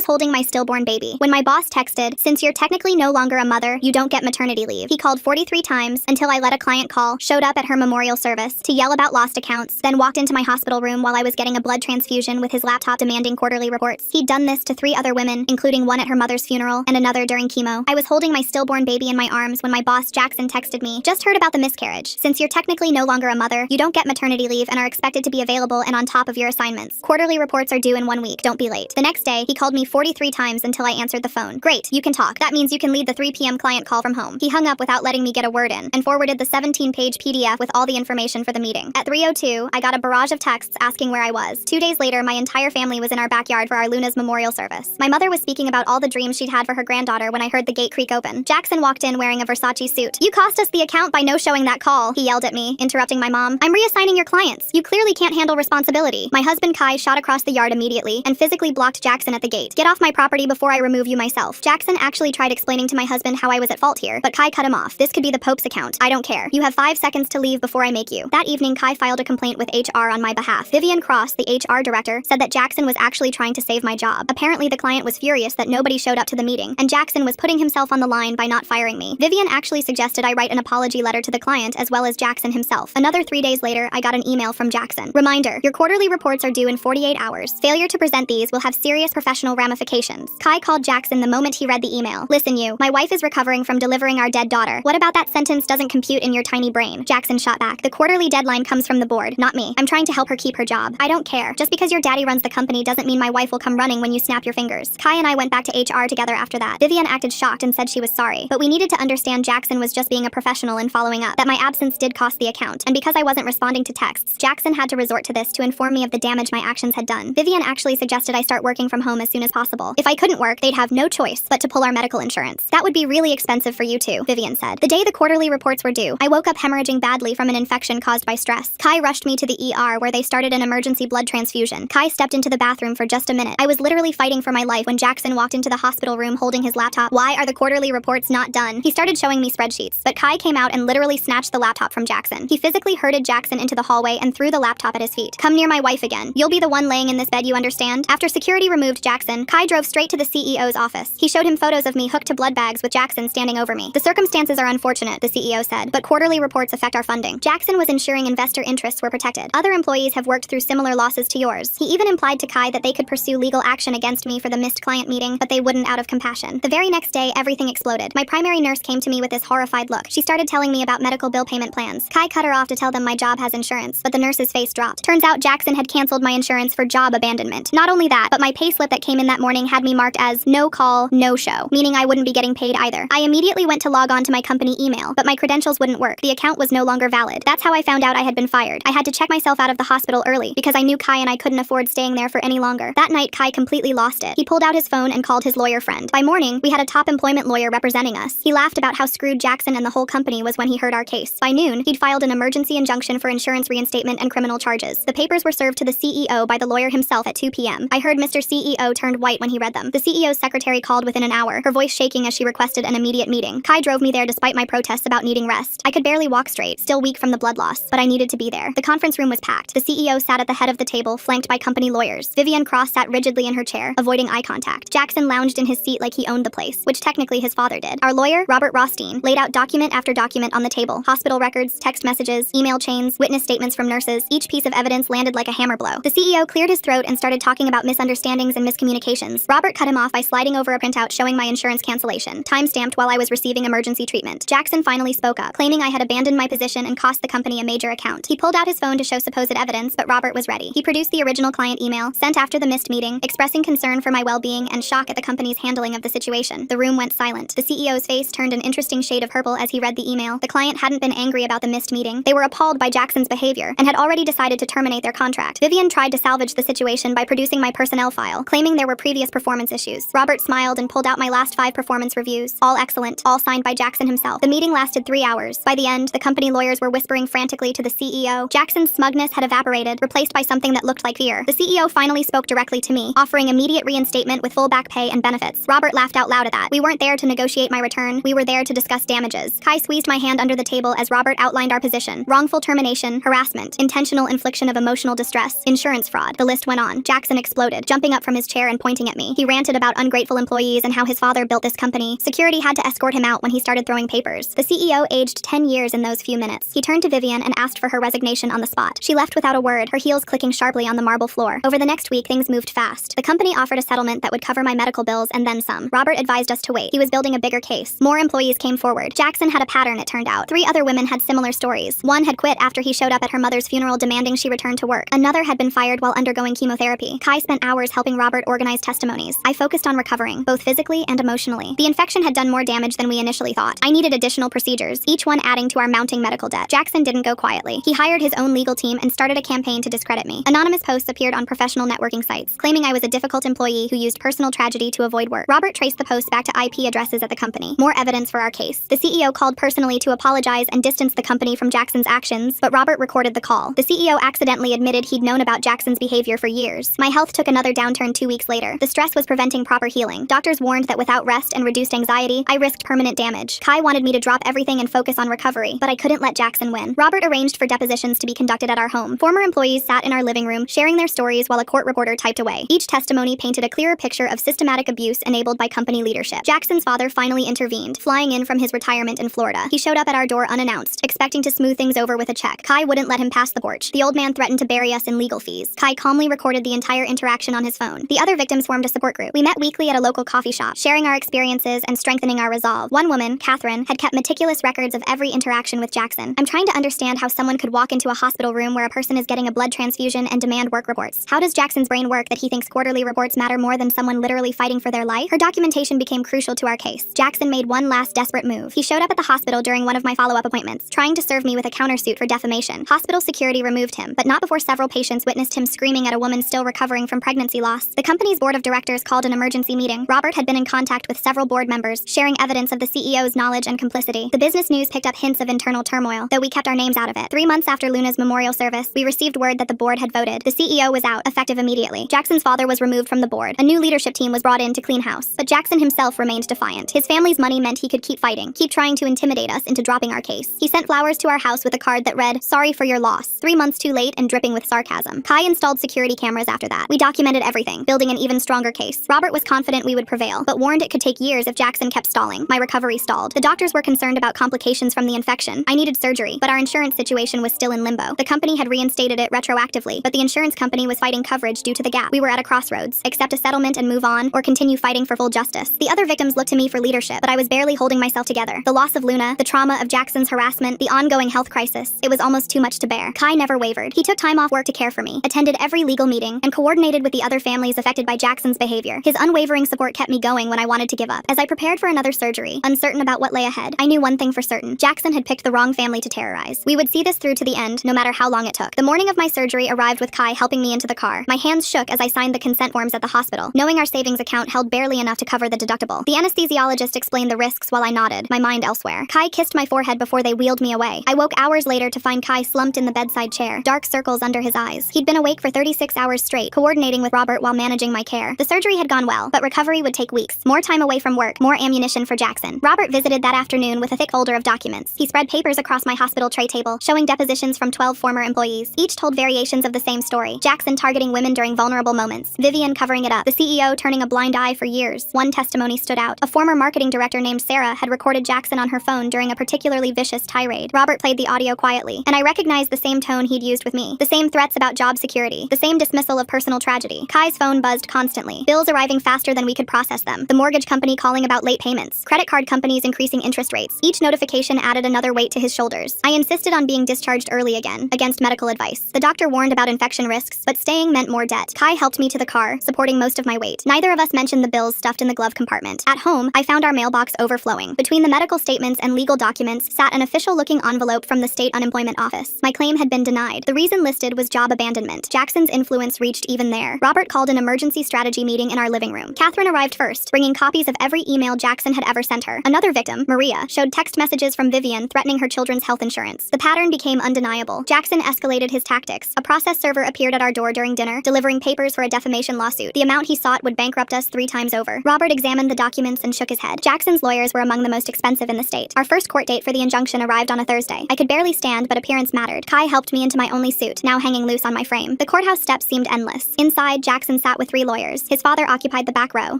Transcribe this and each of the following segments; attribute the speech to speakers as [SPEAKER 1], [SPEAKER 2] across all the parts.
[SPEAKER 1] was holding my stillborn baby when my boss texted, "Since you're technically no longer a mother, you don't get maternity leave." He called 43 times until I let a client call, showed up at her memorial service to yell about lost accounts, then walked into my hospital room while I was getting a blood transfusion with his laptop demanding quarterly reports. He'd done this to 3 other women, including one at her mother's funeral and another during chemo. I was holding my stillborn baby in my arms when my boss Jackson texted me, "Just heard about the miscarriage. Since you're technically no longer a mother, you don't get maternity leave and are expected to be available and on top of your assignments. Quarterly reports are due in 1 week. Don't be late." The next day, he called me 43 times until I answered the phone. "Great, you can talk. That means you can lead the 3 p.m. client call from home." He hung up without letting me get a word in and forwarded the 17-page PDF with all the information for the meeting. At 3:02, I got a barrage of texts asking where I was. 2 days later, my entire family was in our backyard for our Luna's memorial service. My mother was speaking about all the dreams she'd had for her granddaughter when I heard the gate creak open. Jackson walked in wearing a Versace suit. "You cost us the account by no showing that call," he yelled at me, interrupting my mom. "I'm reassigning your clients. You clearly can't handle responsibility." My husband Kai shot across the yard immediately and physically blocked Jackson at the gate. "Get off my property before I remove you myself." Jackson actually tried explaining to my husband how I was at fault here, but Kai cut him off. "This could be the Pope's account. I don't care. You have 5 seconds to leave before I make you." That evening, Kai filed a complaint with HR on my behalf. Vivian Cross, the HR director, said that Jackson was actually trying to save my job. Apparently, the client was furious that nobody showed up to the meeting, and Jackson was putting himself on the line by not firing me. Vivian actually suggested I write an apology letter to the client as well as Jackson himself. Another 3 days later, I got an email from Jackson. "Reminder, your quarterly reports are due in 48 hours. Failure to present these will have serious professional ramifications." Kai called Jackson the moment he read the email. "Listen, my wife is recovering from delivering our dead daughter. What about that sentence doesn't compute in your tiny brain?" Jackson shot back. "The quarterly deadline comes from the board, not me. I'm trying to help her keep her job. I don't care. Just because your daddy runs the company doesn't mean my wife will come running when you snap your fingers." Kai and I went back to HR together after that. Vivian acted shocked and said she was sorry, but we needed to understand Jackson was just being a professional in following up, that my absence did cost the account, and because I wasn't responding to texts, Jackson had to resort to this to inform me of the damage my actions had done. Vivian actually suggested I start working from home as soon as possible. If I couldn't work, they'd have no choice but to pull our medical insurance. "That would be really expensive for you too," Vivian said. The day the quarterly reports were due, I woke up hemorrhaging badly from an infection caused by stress. Kai rushed me to the ER where they started an emergency blood transfusion. Kai stepped into the bathroom for just a minute. I was literally fighting for my life when Jackson walked into the hospital room holding his laptop. "Why are the quarterly reports not done?" He started showing me spreadsheets, but Kai came out and literally snatched the laptop from Jackson. He physically herded Jackson into the hallway and threw the laptop at his feet. "Come near my wife again. You'll be the one laying in this bed, you understand?" After security removed Jackson, Kai drove straight to the CEO's office. He showed him photos of me hooked to blood bags with Jackson standing over me. "The circumstances are unfortunate," the CEO said, "but quarterly reports affect our funding." Jackson was ensuring investor interests were protected. "Other employees have worked through similar losses to yours." He even implied to Kai that they could pursue legal action against me for the missed client meeting, but they wouldn't out of compassion. The very next day, everything exploded. My primary nurse came to me with this horrified look. She started telling me about medical bill payment plans. Kai cut her off to tell them my job has insurance, but the nurse's face dropped. Turns out Jackson had canceled my insurance for job abandonment. Not only that, but my payslip that came in that morning had me marked as no call, no show, meaning I wouldn't be getting paid either. I immediately went to log on to my company email, but my credentials wouldn't work. The account was no longer valid. That's how I found out I had been fired. I had to check myself out of the hospital early because I knew Kai and I couldn't afford staying there for any longer. That night, Kai completely lost it. He pulled out his phone and called his lawyer friend. By morning, we had a top employment lawyer representing us. He laughed about how screwed Jackson and the whole company was when he heard our case. By noon, he'd filed an emergency injunction for insurance reinstatement and criminal charges. The papers were served to the CEO by the lawyer himself at 2 p.m. I heard Mr. CEO turned white when he read them. The CEO's secretary called within an hour, her voice shaking as she requested an immediate meeting. Kai drove me there despite my protests about needing rest. I could barely walk straight, still weak from the blood loss, but I needed to be there. The conference room was packed. The CEO sat at the head of the table, flanked by company lawyers. Vivian Cross sat rigidly in her chair, avoiding eye contact. Jackson lounged in his seat like he owned the place, which technically his father did. Our lawyer, Robert Rothstein, laid out document after document on the table. Hospital records, text messages, email chains, witness statements from nurses. Each piece of evidence landed like a hammer blow. The CEO cleared his throat and started talking about misunderstandings and miscommunications. Robert cut him off by sliding over a printout showing my insurance cancellation, time-stamped while I was receiving emergency treatment. Jackson finally spoke up, claiming I had abandoned my position and cost the company a major account. He pulled out his phone to show supposed evidence, but Robert was ready. He produced the original client email, sent after the missed meeting, expressing concern for my well-being and shock at the company's handling of the situation. The room went silent. The CEO's face turned an interesting shade of purple as he read the email. The client hadn't been angry about the missed meeting. They were appalled by Jackson's behavior and had already decided to terminate their contract. Vivian tried to salvage the situation by producing my personnel file, claiming there were previous performance issues. Robert smiled and pulled out my last 5 performance reviews. All excellent, all signed by Jackson himself. The meeting lasted 3 hours. By the end, the company lawyers were whispering frantically to the CEO. Jackson's smugness had evaporated, replaced by something that looked like fear. The CEO finally spoke directly to me, offering immediate reinstatement with full back pay and benefits. Robert laughed out loud at that. "We weren't there to negotiate my return. We were there to discuss damages." Kai squeezed my hand under the table as Robert outlined our position. Wrongful termination, harassment, intentional infliction of emotional distress, insurance fraud. The list went on. Jackson exploded, jumping up from his chair and pointing pointing at me. He ranted about ungrateful employees and how his father built this company. Security had to escort him out when he started throwing papers. The CEO aged 10 years in those few minutes. He turned to Vivian and asked for her resignation on the spot. She left without a word, her heels clicking sharply on the marble floor. Over the next week, things moved fast. The company offered a settlement that would cover my medical bills and then some. Robert advised us to wait. He was building a bigger case. More employees came forward. Jackson had a pattern, it turned out. 3 other women had similar stories. One had quit after he showed up at her mother's funeral demanding she return to work. Another had been fired while undergoing chemotherapy. Kai spent hours helping Robert organize testimonies. I focused on recovering, both physically and emotionally. The infection had done more damage than we initially thought. I needed additional procedures, each one adding to our mounting medical debt. Jackson didn't go quietly. He hired his own legal team and started a campaign to discredit me. Anonymous posts appeared on professional networking sites, claiming I was a difficult employee who used personal tragedy to avoid work. Robert traced the posts back to IP addresses at the company. More evidence for our case. The CEO called personally to apologize and distance the company from Jackson's actions, but Robert recorded the call. The CEO accidentally admitted he'd known about Jackson's behavior for years. My health took another downturn 2 weeks later. The stress was preventing proper healing. Doctors warned that without rest and reduced anxiety, I risked permanent damage. Kai wanted me to drop everything and focus on recovery, but I couldn't let Jackson win. Robert arranged for depositions to be conducted at our home. Former employees sat in our living room, sharing their stories while a court reporter typed away. Each testimony painted a clearer picture of systematic abuse enabled by company leadership. Jackson's father finally intervened, flying in from his retirement in Florida. He showed up at our door unannounced, expecting to smooth things over with a check. Kai wouldn't let him pass the porch. The old man threatened to bury us in legal fees. Kai calmly recorded the entire interaction on his phone. The other victims formed a support group. We met weekly at a local coffee shop, sharing our experiences and strengthening our resolve. One woman, Catherine, had kept meticulous records of every interaction with Jackson. I'm trying to understand how someone could walk into a hospital room where a person is getting a blood transfusion and demand work reports. How does Jackson's brain work that he thinks quarterly reports matter more than someone literally fighting for their life? Her documentation became crucial to our case. Jackson made one last desperate move. He showed up at the hospital during one of my follow-up appointments, trying to serve me with a countersuit for defamation. Hospital security removed him, but not before several patients witnessed him screaming at a woman still recovering from pregnancy loss. The company's board of directors called an emergency meeting. Robert had been in contact with several board members, sharing evidence of the CEO's knowledge and complicity. The business news picked up hints of internal turmoil, though we kept our names out of it. 3 months after Luna's memorial service, we received word that the board had voted. The CEO was out, effective immediately. Jackson's father was removed from the board. A new leadership team was brought in to clean house, but Jackson himself remained defiant. His family's money meant he could keep fighting, keep trying to intimidate us into dropping our case. He sent flowers to our house with a card that read, "Sorry for your loss." 3 months too late and dripping with sarcasm. Kai installed security cameras after that. We documented everything, building an even stronger case. Robert was confident we would prevail, but warned it could take years if Jackson kept stalling. My recovery stalled. The doctors were concerned about complications from the infection. I needed surgery, but our insurance situation was still in limbo. The company had reinstated it retroactively, but the insurance company was fighting coverage due to the gap. We were at a crossroads. Accept a settlement and move on, or continue fighting for full justice. The other victims looked to me for leadership, but I was barely holding myself together. The loss of Luna, the trauma of Jackson's harassment, the ongoing health crisis. It was almost too much to bear. Kai never wavered. He took time off work to care for me, attended every legal meeting, and coordinated with the other families affected by Jackson's behavior. His unwavering support kept me going when I wanted to give up. As I prepared for another surgery, uncertain about what lay ahead, I knew one thing for certain. Jackson had picked the wrong family to terrorize. We would see this through to the end, no matter how long it took. The morning of my surgery arrived with Kai helping me into the car. My hands shook as I signed the consent forms at the hospital, knowing our savings account held barely enough to cover the deductible. The anesthesiologist explained the risks while I nodded, my mind elsewhere. Kai kissed my forehead before they wheeled me away. I woke hours later to find Kai slumped in the bedside chair, dark circles under his eyes. He'd been awake for 36 hours straight, coordinating with Robert while managing my care. The surgery had gone well, but recovery would take weeks. More time away from work, more ammunition for Jackson. Robert visited that afternoon with a thick folder of documents. He spread papers across my hospital tray table, showing depositions from 12 former employees. Each told variations of the same story. Jackson targeting women during vulnerable moments. Vivian covering it up. The CEO turning a blind eye for years. One testimony stood out. A former marketing director named Sarah had recorded Jackson on her phone during a particularly vicious tirade. Robert played the audio quietly, and I recognized the same tone he'd used with me. The same threats about job security. The same dismissal of personal tragedy. Kai's phone buzzed constantly. Bills arriving faster than we could process them. The mortgage company calling about late payments. Credit card companies increasing interest rates. Each notification added another weight to his shoulders. I insisted on being discharged early again, against medical advice. The doctor warned about infection risks, but staying meant more debt. Kai helped me to the car, supporting most of my weight. Neither of us mentioned the bills stuffed in the glove compartment. At home, I found our mailbox overflowing. Between the medical statements and legal documents sat an official-looking envelope from the state unemployment office. My claim had been denied. The reason listed was job abandonment. Jackson's influence reached even there. Robert called an emergency strategy meeting in our living room. Catherine arrived first, bringing copies of every email Jackson had ever sent her. Another victim, Maria, showed text messages from Vivian threatening her children's health insurance. The pattern became undeniable. Jackson escalated his tactics. A process server appeared at our door during dinner, delivering papers for a defamation lawsuit. The amount he sought would bankrupt us 3 times over. Robert examined the documents and shook his head. Jackson's lawyers were among the most expensive in the state. Our first court date for the injunction arrived on a Thursday. I could barely stand, but appearance mattered. Kai helped me into my only suit, now hanging loose on my frame. The courthouse steps seemed endless. Inside, Jackson sat with 3 lawyers. lawyers. His father occupied the back row,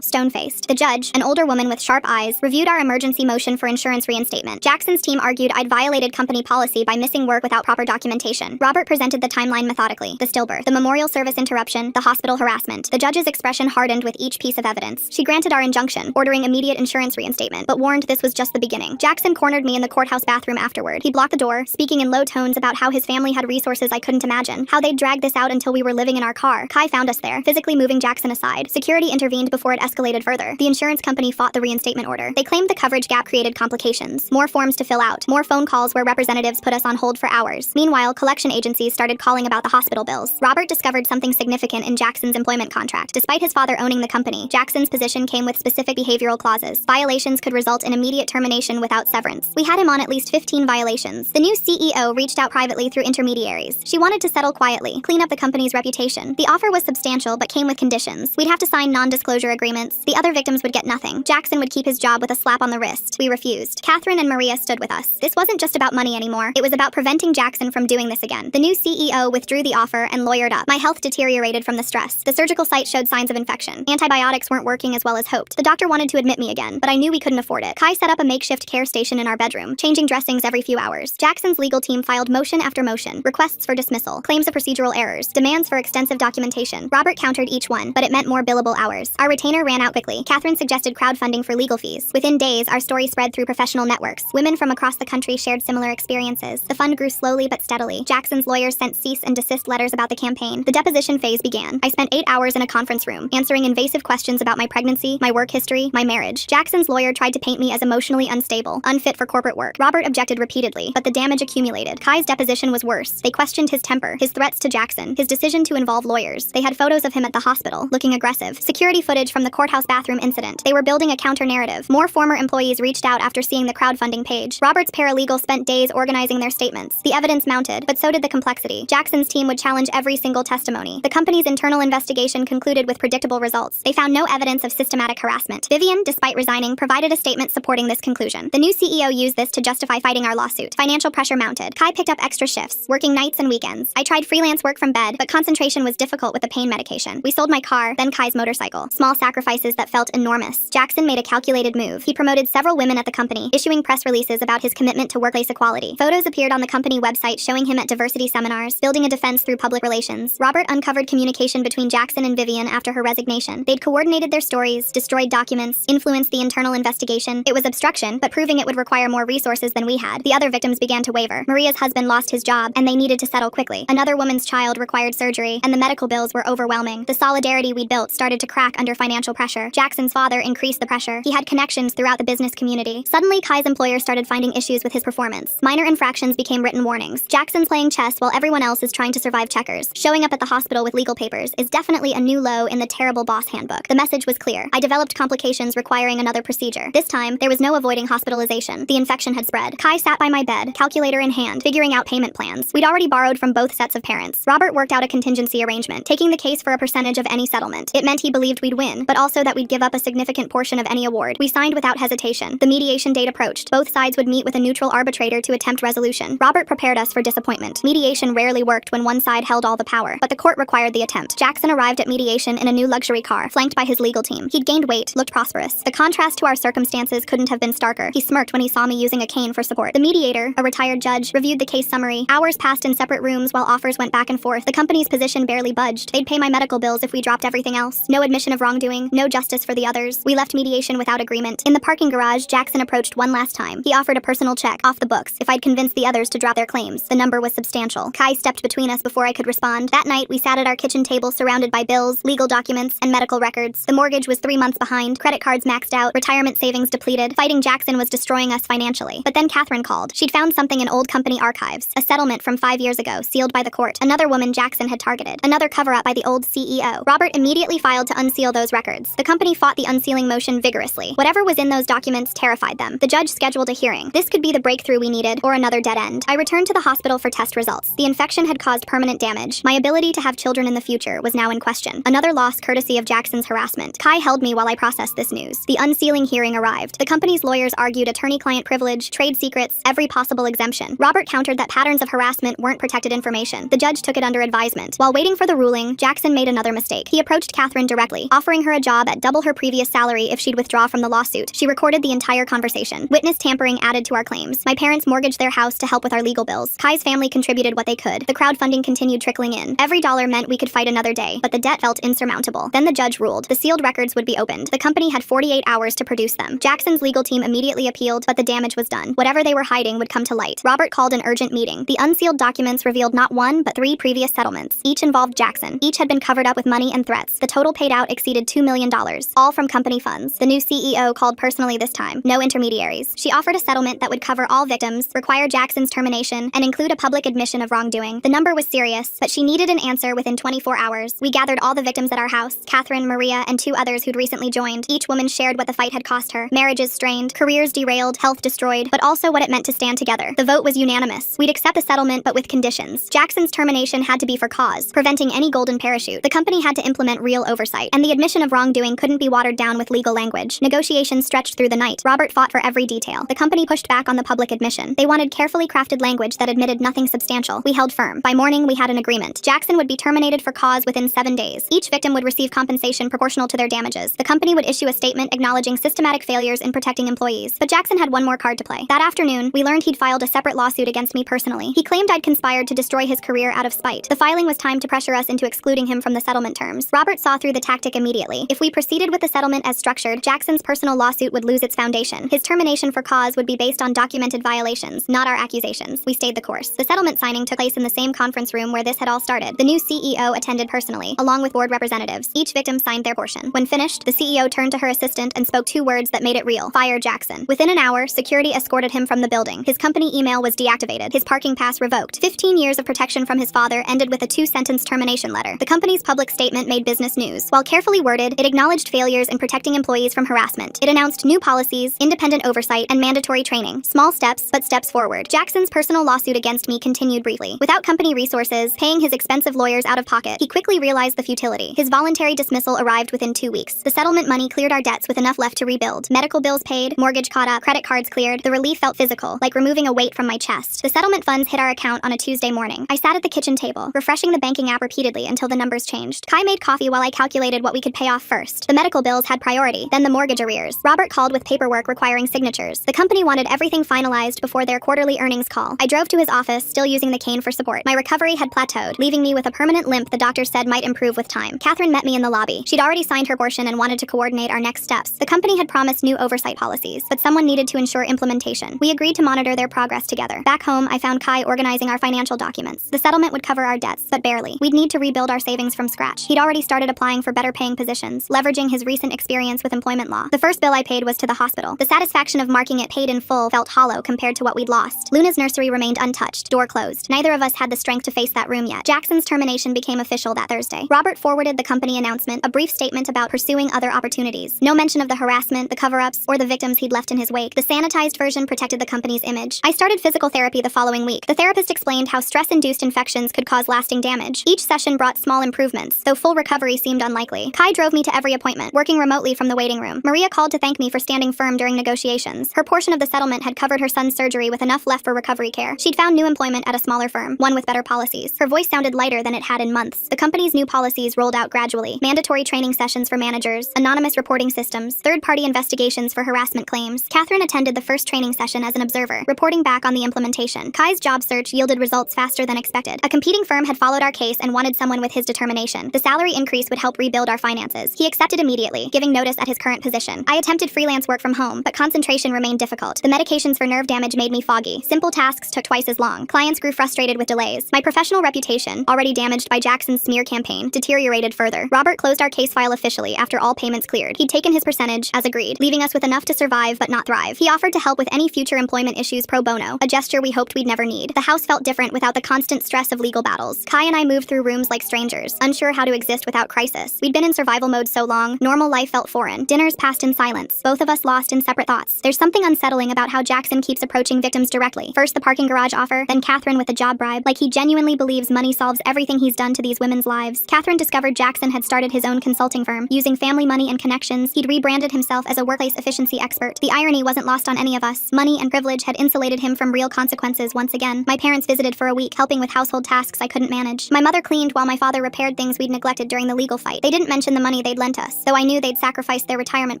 [SPEAKER 1] stone-faced. The judge, an older woman with sharp eyes, reviewed our emergency motion for insurance reinstatement. Jackson's team argued I'd violated company policy by missing work without proper documentation. Robert presented the timeline methodically. The stillbirth, the memorial service interruption, the hospital harassment. The judge's expression hardened with each piece of evidence. She granted our injunction, ordering immediate insurance reinstatement, but warned this was just the beginning. Jackson cornered me in the courthouse bathroom afterward. He blocked the door, speaking in low tones about how his family had resources I couldn't imagine, how they'd dragged this out until we were living in our car. Kai found us there, physically moving Jackson aside. Security intervened before it escalated further. The insurance company fought the reinstatement order. They claimed the coverage gap created complications. More forms to fill out, more phone calls where representatives put us on hold for hours. Meanwhile, collection agencies started calling about the hospital bills. Robert discovered something significant in Jackson's employment contract. Despite his father owning the company, Jackson's position came with specific behavioral clauses. Violations could result in immediate termination without severance. We had him on at least 15 violations. The new CEO reached out privately through intermediaries. She wanted to settle quietly, clean up the company's reputation. The offer was substantial but came with conditions. We'd have to sign non-disclosure agreements. The other victims would get nothing. Jackson would keep his job with a slap on the wrist. We refused. Catherine and Maria stood with us. This wasn't just about money anymore. It was about preventing Jackson from doing this again. The new CEO withdrew the offer and lawyered up. My health deteriorated from the stress. The surgical site showed signs of infection. Antibiotics weren't working as well as hoped. The doctor wanted to admit me again, but I knew we couldn't afford it. Kai set up a makeshift care station in our bedroom, changing dressings every few hours. Jackson's legal team filed motion after motion, requests for dismissal, claims of procedural errors, demands for extensive documentation. Robert countered each one, but it meant more billable hours. Our retainer ran out quickly. Catherine suggested crowdfunding for legal fees. Within days, our story spread through professional networks. Women from across the country shared similar experiences. The fund grew slowly but steadily. Jackson's lawyers sent cease and desist letters about the campaign. The deposition phase began. I spent 8 hours in a conference room, answering invasive questions about my pregnancy, my work history, my marriage. Jackson's lawyer tried to paint me as emotionally unstable, unfit for corporate work. Robert objected repeatedly, but the damage accumulated. Kai's deposition was worse. They questioned his temper, his threats to Jackson, his decision to involve lawyers. They had photos of him at the hospital, looking aggressive. Security footage from the courthouse bathroom incident. They were building a counter-narrative. More former employees reached out after seeing the crowdfunding page. Robert's paralegal spent days organizing their statements. The evidence mounted, but so did the complexity. Jackson's team would challenge every single testimony. The company's internal investigation concluded with predictable results. They found no evidence of systematic harassment. Vivian, despite resigning, provided a statement supporting this conclusion. The new CEO used this to justify fighting our lawsuit. Financial pressure mounted. Kai picked up extra shifts, working nights and weekends. I tried freelance work from bed, but concentration was difficult with the pain medication. We sold my car, then Kai's motorcycle. Small sacrifices that felt enormous. Jackson made a calculated move. He promoted several women at the company, issuing press releases about his commitment to workplace equality. Photos appeared on the company website showing him at diversity seminars, building a defense through public relations. Robert uncovered communication between Jackson and Vivian after her resignation. They'd coordinated their stories, destroyed documents, influenced the internal investigation. It was obstruction, but proving it would require more resources than we had. The other victims began to waver. Maria's husband lost his job, and they needed to settle quickly. Another woman's child required surgery, and the medical bills were overwhelming. The solidarity we'd built started to crack under financial pressure. Jackson's father increased the pressure. He had connections throughout the business community. Suddenly, Kai's employer started finding issues with his performance. Minor infractions became written warnings. Jackson's playing chess while everyone else is trying to survive checkers. Showing up at the hospital with legal papers is definitely a new low in the terrible boss handbook. The message was clear. I developed complications requiring another procedure. This time, there was no avoiding hospitalization. The infection had spread. Kai sat by my bed, calculator in hand, figuring out payment plans. We'd already borrowed from both sets of parents. Robert worked out a contingency arrangement, taking the case for a percentage of any settlement. It meant he believed we'd win, but also that we'd give up a significant portion of any award. We signed without hesitation. The mediation date approached. Both sides would meet with a neutral arbitrator to attempt resolution. Robert prepared us for disappointment. Mediation rarely worked when one side held all the power, but the court required the attempt. Jackson arrived at mediation in a new luxury car, flanked by his legal team. He'd gained weight, looked prosperous. The contrast to our circumstances couldn't have been starker. He smirked when he saw me using a cane for support. The mediator, a retired judge, reviewed the case summary. Hours passed in separate rooms while offers went back and forth. The company's position barely budged. They'd pay my medical bills if we dropped everything else. No admission of wrongdoing, no justice for the others. We left mediation without agreement. In the parking garage, Jackson approached one last time. He offered a personal check, off the books, if I'd convinced the others to drop their claims. The number was substantial. Kai stepped between us before I could respond. That night, we sat at our kitchen table surrounded by bills, legal documents, and medical records. The mortgage was 3 months behind, credit cards maxed out, retirement savings depleted. Fighting Jackson was destroying us financially. But then Catherine called. She'd found something in old company archives, a settlement from 5 years ago, sealed by the court. Another woman Jackson had targeted. Another cover-up by the old CEO. Robert immediately filed to unseal those records. The company fought the unsealing motion vigorously. Whatever was in those documents terrified them. The judge scheduled a hearing. This could be the breakthrough we needed, or another dead end. I returned to the hospital for test results. The infection had caused permanent damage. My ability to have children in the future was now in question. Another loss courtesy of Jackson's harassment. Kai held me while I processed this news. The unsealing hearing arrived. The company's lawyers argued attorney-client privilege, trade secrets, every possible exemption. Robert countered that patterns of harassment weren't protected information. The judge took it under advisement. While waiting for the ruling, Jackson made another mistake. He approached approached Catherine directly, offering her a job at double her previous salary if she'd withdraw from the lawsuit. She recorded the entire conversation. Witness tampering added to our claims. My parents mortgaged their house to help with our legal bills. Kai's family contributed what they could. The crowdfunding continued trickling in. Every dollar meant we could fight another day, but the debt felt insurmountable. Then the judge ruled. The sealed records would be opened. The company had 48 hours to produce them. Jackson's legal team immediately appealed, but the damage was done. Whatever they were hiding would come to light. Robert called an urgent meeting. The unsealed documents revealed not one, but 3 previous settlements. Each involved Jackson. Each had been covered up with money and threats. The total paid out exceeded $2 million, all from company funds. The new CEO called personally this time. No intermediaries. She offered a settlement that would cover all victims, require Jackson's termination, and include a public admission of wrongdoing. The number was serious, but she needed an answer within 24 hours. We gathered all the victims at our house, Catherine, Maria, and 2 others who'd recently joined. Each woman shared what the fight had cost her. Marriages strained, careers derailed, health destroyed, but also what it meant to stand together. The vote was unanimous. We'd accept the settlement, but with conditions. Jackson's termination had to be for cause, preventing any golden parachute. The company had to implement real oversight, and the admission of wrongdoing couldn't be watered down with legal language. Negotiations stretched through the night. Robert fought for every detail. The company pushed back on the public admission. They wanted carefully crafted language that admitted nothing substantial. We held firm. By morning, we had an agreement. Jackson would be terminated for cause within 7 days. Each victim would receive compensation proportional to their damages. The company would issue a statement acknowledging systematic failures in protecting employees. But Jackson had one more card to play. That afternoon, we learned he'd filed a separate lawsuit against me personally. He claimed I'd conspired to destroy his career out of spite. The filing was timed to pressure us into excluding him from the settlement terms. Robert saw through the tactic immediately. If we proceeded with the settlement as structured, Jackson's personal lawsuit would lose its foundation. His termination for cause would be based on documented violations, not our accusations. We stayed the course. The settlement signing took place in the same conference room where this had all started. The new CEO attended personally, along with board representatives. Each victim signed their portion. When finished, the CEO turned to her assistant and spoke 2 words that made it real. Fire Jackson. Within an hour, security escorted him from the building. His company email was deactivated. His parking pass revoked. 15 years of protection from his father ended with a 2-sentence termination letter. The company's public statement made business news. While carefully worded, it acknowledged failures in protecting employees from harassment. It announced new policies, independent oversight, and mandatory training. Small steps, but steps forward. Jackson's personal lawsuit against me continued briefly. Without company resources, paying his expensive lawyers out of pocket, he quickly realized the futility. His voluntary dismissal arrived within 2 weeks. The settlement money cleared our debts with enough left to rebuild. Medical bills paid, mortgage caught up, credit cards cleared. The relief felt physical, like removing a weight from my chest. The settlement funds hit our account on a Tuesday morning. I sat at the kitchen table, refreshing the banking app repeatedly until the numbers changed. Kai made coffee while I calculated what we could pay off first. The medical bills had priority, then the mortgage arrears. Robert called with paperwork requiring signatures. The company wanted everything finalized before their quarterly earnings call. I drove to his office, still using the cane for support. My recovery had plateaued, leaving me with a permanent limp the doctor said might improve with time. Catherine met me in the lobby. She'd already signed her portion and wanted to coordinate our next steps. The company had promised new oversight policies, but someone needed to ensure implementation. We agreed to monitor their progress together. Back home, I found Kai organizing our financial documents. The settlement would cover our debts, but barely. We'd need to rebuild our savings from scratch. He'd already started applying for better paying positions, leveraging his recent experience with employment law. The first bill I paid was to the hospital. The satisfaction of marking it paid in full felt hollow compared to what we'd lost. Luna's nursery remained untouched, door closed. Neither of us had the strength to face that room yet. Jackson's termination became official that Thursday. Robert forwarded the company announcement, a brief statement about pursuing other opportunities. No mention of the harassment, the cover-ups, or the victims he'd left in his wake. The sanitized version protected the company's image. I started physical therapy the following week. The therapist explained how stress-induced infections could cause lasting damage. Each session brought small improvements, though full recovery seemed unlikely. Kai drove me to every appointment, working remotely from the waiting room. Maria called to thank me for standing firm during negotiations. Her portion of the settlement had covered her son's surgery with enough left for recovery care. She'd found new employment at a smaller firm, one with better policies. Her voice sounded lighter than it had in months. The company's new policies rolled out gradually. Mandatory training sessions for managers, anonymous reporting systems, third-party investigations for harassment claims. Catherine attended the first training session as an observer, reporting back on the implementation. Kai's job search yielded results faster than expected. A competing firm had followed our case and wanted someone with his determination. The salary increase would help rebuild our finances. He accepted immediately, giving notice at his current position. I attempted freelance work from home, but concentration remained difficult. The medications for nerve damage made me foggy. Simple tasks took twice as long. Clients grew frustrated with delays. My professional reputation, already damaged by Jackson's smear campaign, deteriorated further. Robert closed our case file officially after all payments cleared. He'd taken his percentage, as agreed, leaving us with enough to survive but not thrive. He offered to help with any future employment issues pro bono, a gesture we hoped we'd never need. The house felt different without the constant stress of legal battles. Kai and I moved through rooms like strangers, unsure how to exist without crisis. We'd been in survival mode so long, normal life felt foreign. Dinners passed in silence, both of us lost in separate thoughts. There's something unsettling about how Jackson keeps approaching victims directly. First the parking garage offer, then Catherine with a job bribe, like he genuinely believes money solves everything he's done to these women's lives. Catherine discovered Jackson had started his own consulting firm. Using family money and connections, he'd rebranded himself as a workplace efficiency expert. The irony wasn't lost on any of us. Money and privilege had insulated him from real consequences once again. My parents visited for a week, helping with household tasks I couldn't manage. My mother cleaned while my father repaired things we'd neglected during during the legal fight. They didn't mention the money they'd lent us, though I knew they'd sacrificed their retirement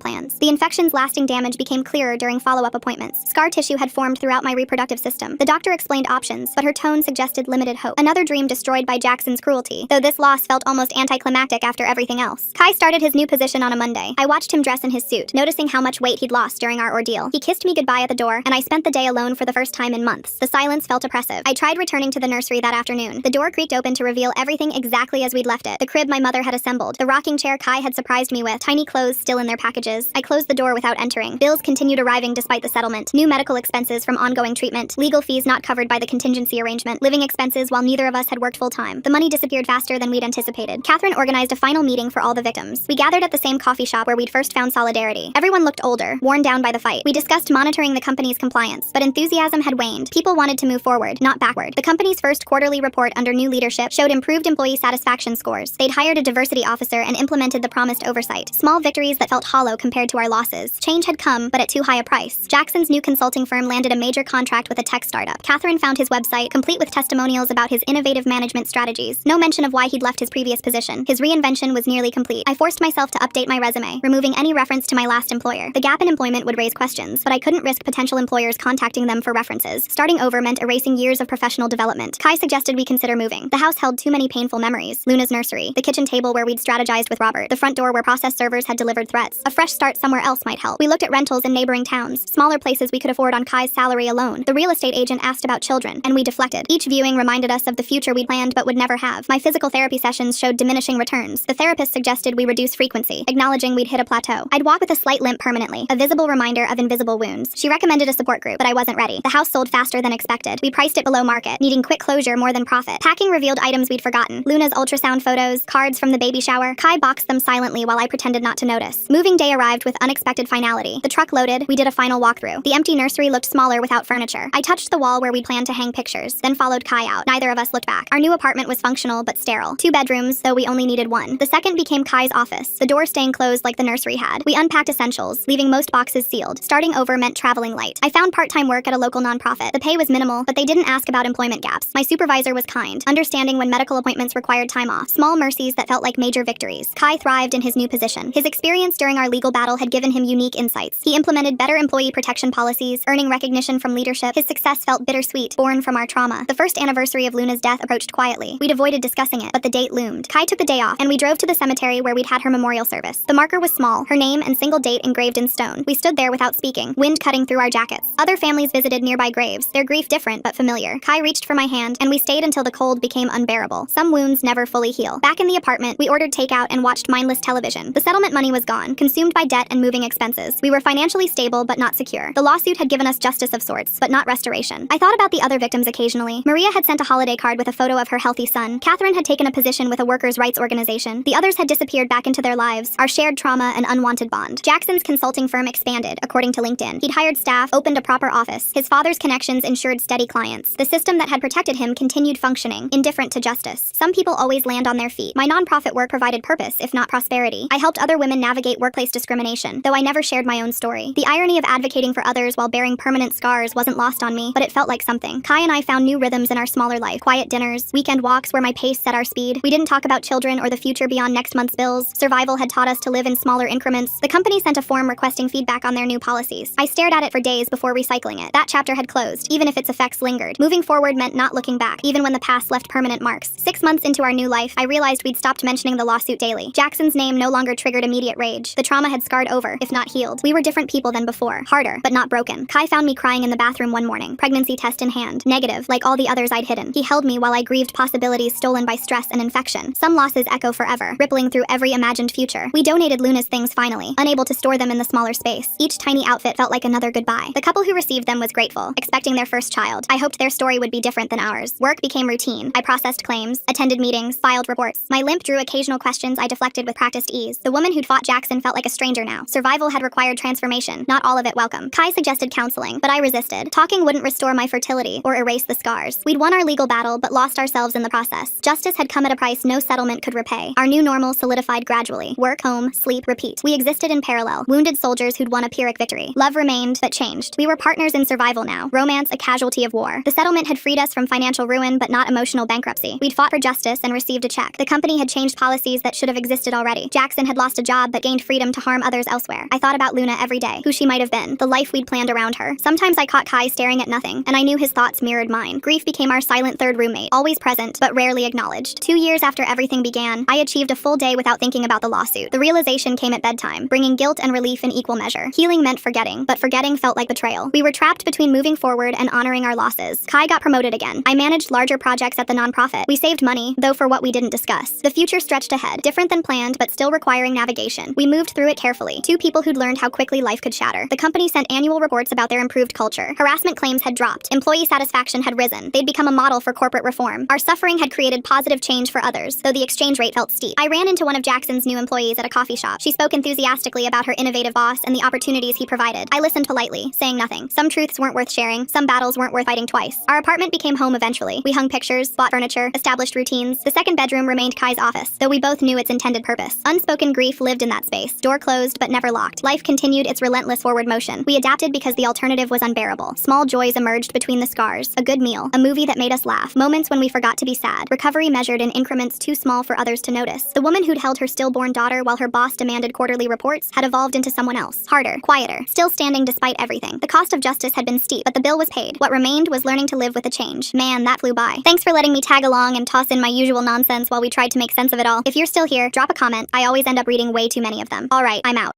[SPEAKER 1] plans. The infection's lasting damage became clearer during follow-up appointments. Scar tissue had formed throughout my reproductive system. The doctor explained options, but her tone suggested limited hope. Another dream destroyed by Jackson's cruelty, though this loss felt almost anticlimactic after everything else. Kai started his new position on a Monday. I watched him dress in his suit, noticing how much weight he'd lost during our ordeal. He kissed me goodbye at the door, and I spent the day alone for the first time in months. The silence felt oppressive. I tried returning to the nursery that afternoon. The door creaked open to reveal everything exactly as we'd left it. The crib my mother had assembled, the rocking chair Kai had surprised me with, tiny clothes still in their packages. I closed the door without entering. Bills continued arriving despite the settlement. New medical expenses from ongoing treatment, legal fees not covered by the contingency arrangement, living expenses while neither of us had worked full-time. The money disappeared faster than we'd anticipated. Catherine organized a final meeting for all the victims. We gathered at the same coffee shop where we'd first found solidarity. Everyone looked older, worn down by the fight. We discussed monitoring the company's compliance, but enthusiasm had waned. People wanted to move forward, not backward. The company's first quarterly report under new leadership showed improved employee satisfaction scores. They'd hired a diversity officer and implemented the promised oversight. Small victories that felt hollow compared to our losses. Change had come, but at too high a price. Jackson's new consulting firm landed a major contract with a tech startup. Catherine found his website, complete with testimonials about his innovative management strategies. No mention of why he'd left his previous position. His reinvention was nearly complete. I forced myself to update my resume, removing any reference to my last employer. The gap in employment would raise questions, but I couldn't risk potential employers contacting them for references. Starting over meant erasing years of professional development. Kai suggested we consider moving. The house held too many painful memories. Luna's nursery, the kitchen table where we'd strategized with Robert, the front door where processed servers had delivered threats. A fresh start somewhere else might help. We looked at rentals in neighboring towns, smaller places we could afford on Kai's salary alone. The real estate agent asked about children, and we deflected. Each viewing reminded us of the future we'd planned but would never have. My physical therapy sessions showed diminishing returns. The therapist suggested we reduce frequency, acknowledging we'd hit a plateau. I'd walk with a slight limp permanently, a visible reminder of invisible wounds. She recommended a support group, but I wasn't ready. The house sold faster than expected. We priced it below market, needing quick closure more than profit. Packing revealed items we'd forgotten. Luna's ultrasound photos, cards from the baby shower. Kai boxed them silently while I pretended not to notice. Moving day arrived with unexpected finality. The truck loaded, we did a final walkthrough. The empty nursery looked smaller without furniture. I touched the wall where we planned to hang pictures, then followed Kai out. Neither of us looked back. Our new apartment was functional but sterile. 2 bedrooms, though we only needed 1. The second became Kai's office, the door staying closed like the nursery had. We unpacked essentials, leaving most boxes sealed. Starting over meant traveling light. I found part-time work at a local nonprofit. The pay was minimal, but they didn't ask about employment gaps. My supervisor was kind, understanding when medical appointments required time off. Small mercies that felt like major victories. Kai thrived in his new position. His experience during our legal battle had given him unique insights. He implemented better employee protection policies, earning recognition from leadership. His success felt bittersweet, born from our trauma. The first anniversary of Luna's death approached quietly. We'd avoided discussing it, but the date loomed. Kai took the day off, and we drove to the cemetery where we'd had her memorial service. The marker was small, her name and single date engraved in stone. We stood there without speaking, wind cutting through our jackets. Other families visited nearby graves, their grief different but familiar. Kai reached for my hand, and we stayed until the cold became unbearable. Some wounds never fully heal. Back in the apartment, we ordered takeout and watched mindless television. The settlement money was gone, consumed by debt and moving expenses. We were financially stable but not secure. The lawsuit had given us justice of sorts, but not restoration. I thought about the other victims occasionally. Maria had sent a holiday card with a photo of her healthy son. Catherine had taken a position with a workers' rights organization. The others had disappeared back into their lives, our shared trauma and unwanted bond. Jackson's consulting firm expanded, according to LinkedIn. He'd hired staff, opened a proper office. His father's connections ensured steady clients. The system that had protected him continued functioning, indifferent to justice. Some people always land on their feet. My nonprofit work provided purpose, if not prosperity. I helped other women navigate workplace discrimination, though I never shared my own story. The irony of advocating for others while bearing permanent scars wasn't lost on me, but it felt like something. Kai and I found new rhythms in our smaller life. Quiet dinners, weekend walks where my pace set our speed. We didn't talk about children or the future beyond next month's bills. Survival had taught us to live in smaller increments. The company sent a form requesting feedback on their new policies. I stared at it for days before recycling it. That chapter had closed, even if its effects lingered. Moving forward meant not looking back, even when the past left permanent marks. 6 months into our new life, I realized we'd stopped mentioning the lawsuit daily. Jackson's name no longer triggered immediate rage. The trauma had scarred over, if not healed. We were different people than before. Harder, but not broken. Kai found me crying in the bathroom one morning, pregnancy test in hand. Negative, like all the others I'd hidden. He held me while I grieved possibilities stolen by stress and infection. Some losses echo forever, rippling through every imagined future. We donated Luna's things finally, unable to store them in the smaller space. Each tiny outfit felt like another goodbye. The couple who received them was grateful, expecting their first child. I hoped their story would be different than ours. Work became routine. I processed claims, attended meetings, filed reports. My limp drew occasional questions I deflected with practiced ease. The woman who'd fought Jackson felt like a stranger now. Survival had required transformation, not all of it welcome. Kai suggested counseling, but I resisted. Talking wouldn't restore my fertility or erase the scars. We'd won our legal battle, but lost ourselves in the process. Justice had come at a price no settlement could repay. Our new normal solidified gradually. Work, home, sleep, repeat. We existed in parallel. Wounded soldiers who'd won a Pyrrhic victory. Love remained, but changed. We were partners in survival now. Romance a casualty of war. The settlement had freed us from financial ruin, but not emotional bankruptcy. We'd fought for justice and received a check. The company had changed policies that should have existed already. Jackson had lost a job but gained freedom to harm others elsewhere. I thought about Luna every day, who she might have been, the life we'd planned around her. Sometimes I caught Kai staring at nothing, and I knew his thoughts mirrored mine. Grief became our silent third roommate, always present, but rarely acknowledged. 2 years after everything began, I achieved a full day without thinking about the lawsuit. The realization came at bedtime, bringing guilt and relief in equal measure. Healing meant forgetting, but forgetting felt like betrayal. We were trapped between moving forward and honoring our losses. Kai got promoted again. I managed larger projects at the nonprofit. We saved money, though for what we didn't discuss. The future stretched ahead, different than planned, but still requiring navigation. We moved through it carefully. Two people who'd learned how quickly life could shatter. The company sent annual reports about their improved culture. Harassment claims had dropped. Employee satisfaction had risen. They'd become a model for corporate reform. Our suffering had created positive change for others, though the exchange rate felt steep. I ran into one of Jackson's new employees at a coffee shop. She spoke enthusiastically about her innovative boss and the opportunities he provided. I listened politely, saying nothing. Some truths weren't worth sharing. Some battles weren't worth fighting twice. Our apartment became home eventually. We hung pictures, bought furniture, established routines. The second bedroom remained Kai's office, though we both knew its intended purpose. Unspoken grief lived in that space. Door closed, but never locked. Life continued its relentless forward motion. We adapted because the alternative was unbearable. Small joys emerged between the scars. A good meal, a movie that made us laugh, moments when we forgot to be sad. Recovery measured in increments too small for others to notice. The woman who'd held her stillborn daughter while her boss demanded quarterly reports had evolved into someone else. Harder, quieter, still standing despite everything. The cost of justice had been steep, but the bill was paid. What remained was learning to live with the change. Man, that flew by. Thanks for letting me tag along and toss in my usual nonsense while we tried to make sense of it all. If you're still here, drop a comment. I always end up reading way too many of them. Alright, I'm out.